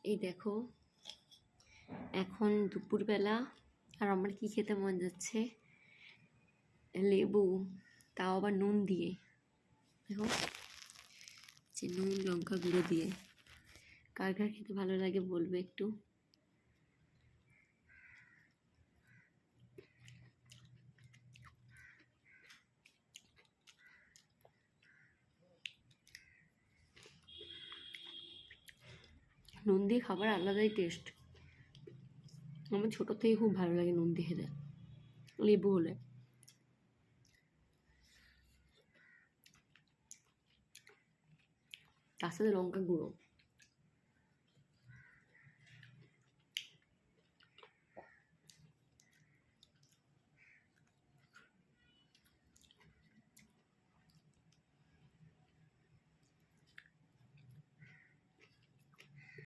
এই দেখো, এখন দুপুরবেলা, আর আমার কি খেতে মন যাচ্ছে, লেবু, তাও আবার নুন দিয়ে। দেখো, যে নুন লঙ্কা গুঁড়ো দিয়ে। কার কার খেতে ভালো লাগে বলবে একটু। নুন দিয়ে খাবার আলাদাই টেস্ট। আমার ছোটো থেকে খুব ভালো লাগে নুন দিয়ে খেতে, লেবু হলে। তার সাথে লঙ্কা গুঁড়ো।